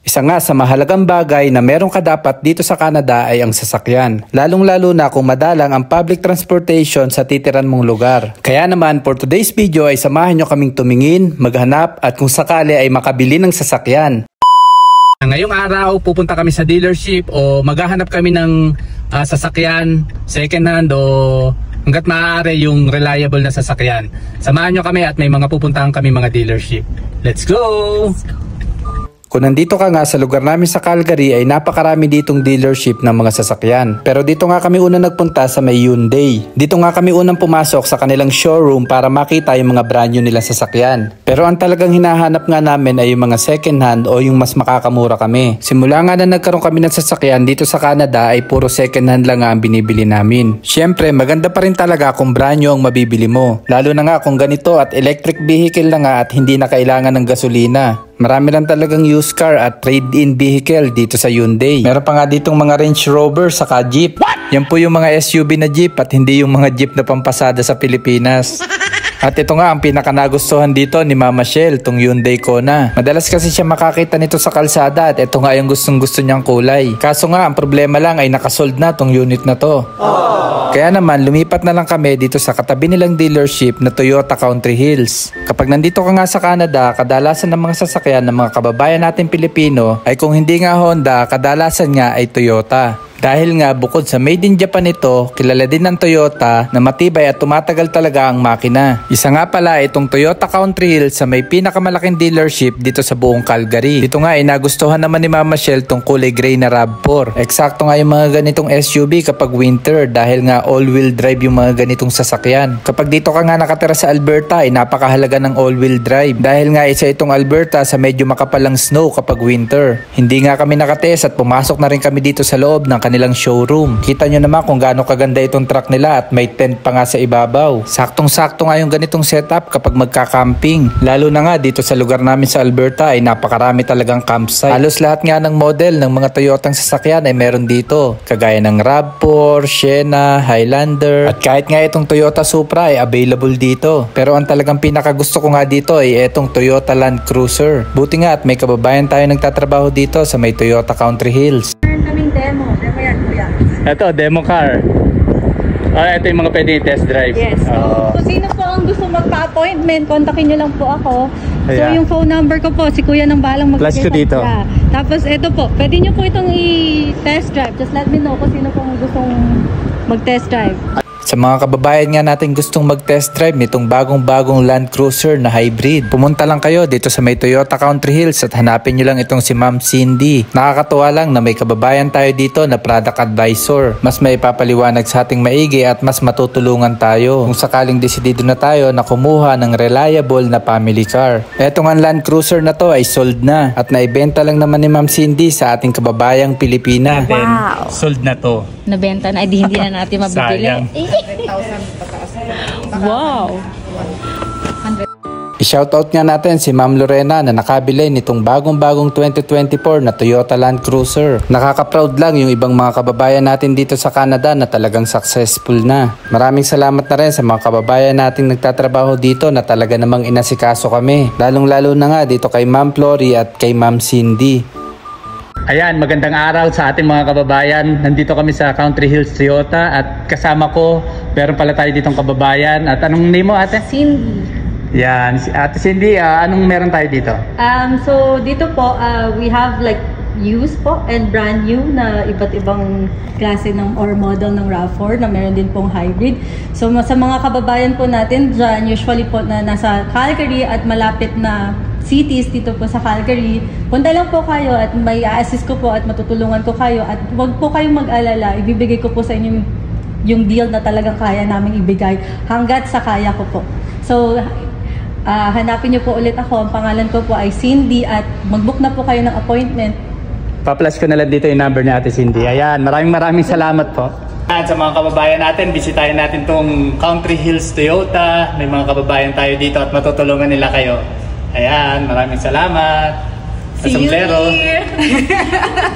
Isa nga sa mahalagang bagay na meron ka dapat dito sa Canada ay ang sasakyan. Lalong-lalo na kung madalang ang public transportation sa titiran mong lugar. Kaya naman for today's video ay samahan nyo kaming tumingin, maghanap at kung sakali ay makabili ng sasakyan. Ngayong araw pupunta kami sa dealership o maghahanap kami ng sasakyan, second hand o hanggat maaari yung reliable na sasakyan. Samahan nyo kami at may mga pupuntahan kami mga dealership. Let's go! Kung nandito ka nga sa lugar namin sa Calgary ay napakarami ditong dealership ng mga sasakyan. Pero dito nga kami unang nagpunta sa may Hyundai. Dito nga kami unang pumasok sa kanilang showroom para makita yung mga brand new nilang sasakyan. Pero ang talagang hinahanap nga namin ay yung mga second hand o yung mas makakamura kami. Simula nga na nagkaroon kami ng sasakyan dito sa Canada ay puro second hand lang nga ang binibili namin. Siyempre maganda pa rin talaga kung brand new ang mabibili mo. Lalo na nga kung ganito at electric vehicle na nga at hindi na kailangan ng gasolina. Marami lang talagang used car at trade-in vehicle dito sa Hyundai. Meron pa nga ditong mga Range Rover saka Jeep. Yan po yung mga SUV na Jeep at hindi yung mga Jeep na pampasada sa Pilipinas. At ito nga ang pinaka nagustuhan dito ni Mama Shell, tong Hyundai Kona. Madalas kasi siya makakita nito sa kalsada at ito nga yung gustong gusto niyang kulay. Kaso nga ang problema lang ay nakasold na tong unit na to. Kaya naman lumipat na lang kami dito sa katabi nilang dealership na Toyota Country Hills. Kapag nandito ka nga sa Canada, kadalasan ng mga sasakyan ng mga kababayan natin Pilipino ay kung hindi nga Honda, kadalasan nga ay Toyota. Dahil nga bukod sa made in Japan ito, kilala din ng Toyota na matibay at tumatagal talaga ang makina. Isa nga pala itong Toyota Country Hills sa may pinakamalaking dealership dito sa buong Calgary. Dito nga ay nagustuhan naman ni Mama Shell tong kulay gray na RAV4. Eksakto nga yung mga ganitong SUV kapag winter dahil nga all-wheel drive yung mga ganitong sasakyan. Kapag dito ka nga nakatira sa Alberta ay napakahalaga ng all-wheel drive dahil nga isa itong Alberta sa medyo makapalang snow kapag winter. Hindi nga kami nakatest at pumasok na rin kami dito sa loob ng nilang showroom. Kita nyo naman kung gaano kaganda itong truck nila at may tent pa nga sa ibabaw. Saktong-sakto nga yung ganitong setup kapag magka-camping. Lalo na nga dito sa lugar namin sa Alberta ay napakarami talagang campsite. Halos lahat nga ng model ng mga Toyotang sasakyan ay meron dito. Kagaya ng RAV4, Sienna, Highlander at kahit nga itong Toyota Supra ay available dito. Pero ang talagang pinakagusto ko nga dito ay itong Toyota Land Cruiser. Buti nga at may kababayan tayo nagtatrabaho dito sa may Toyota Country Hills. Demo yan, kuya. Ito, demo car. Ito yung mga pwede test drive. Yes. Kung sino po ang gusto magpa-appointment, kontakin nyo lang po ako. So, yung phone number ko po, si kuya nang balang Plus ko dito. Tapos, ito po, pwede nyo po itong i-test drive. Just let me know kung sino po ang gustong mag-test drive. Sa mga kababayan nga natin gustong mag-test drive nitong bagong-bagong Land Cruiser na hybrid, pumunta lang kayo dito sa may Toyota Country Hills at hanapin nyo lang itong si Ma'am Cindy. Nakakatuwa lang na may kababayan tayo dito na product advisor. Mas may papaliwanag sa ating maigi at mas matutulungan tayo kung sakaling desidido na tayo na kumuha ng reliable na family car. Etong ang Land Cruiser na to ay sold na at naibenta lang naman ni Ma'am Cindy sa ating kababayang Pilipina. Wow! Sold na to. Nabenta na, hindi na natin mabibili. Wow! I-shoutout nga natin si Ma'am Lorena na nakabili nitong bagong-bagong 2024 na Toyota Land Cruiser. Nakaka-proud lang yung ibang mga kababayan natin dito sa Canada na talagang successful na. Maraming salamat na rin sa mga kababayan nating nagtatrabaho dito na talaga namang inasikaso kami. Lalong-lalo na nga dito kay Ma'am Flory at kay Ma'am Cindy. Ayan, magandang araw sa ating mga kababayan. Nandito kami sa Country Hills Toyota at kasama ko, meron pala tayo ditong kababayan. At anong name mo, ate? Cindy. Yan, Ate Cindy, anong meron tayo dito? So, dito po, we have like used po and brand new na iba't ibang klase ng or model ng RAV4 na meron din pong hybrid. So, sa mga kababayan po natin dyan, usually po na nasa Calgary at malapit na cities dito po sa Calgary, punta lang po kayo at may assist ko po at matutulungan ko kayo at wag po kayong mag-alala, ibibigay ko po sa inyo yung deal na talagang kaya naming ibigay hanggat sa kaya ko po. So, hanapin niyo po ulit ako, ang pangalan ko po ay Cindy at mag-book na po kayo ng appointment. Pa-plus ko na lang dito yung number ni Ate Cindy. Ayan, maraming salamat po. At sa mga kababayan natin, bisitahin natin tong Country Hills Toyota. May mga kababayan tayo dito at matutulungan nila kayo. Ayan, maraming salamat. See you here!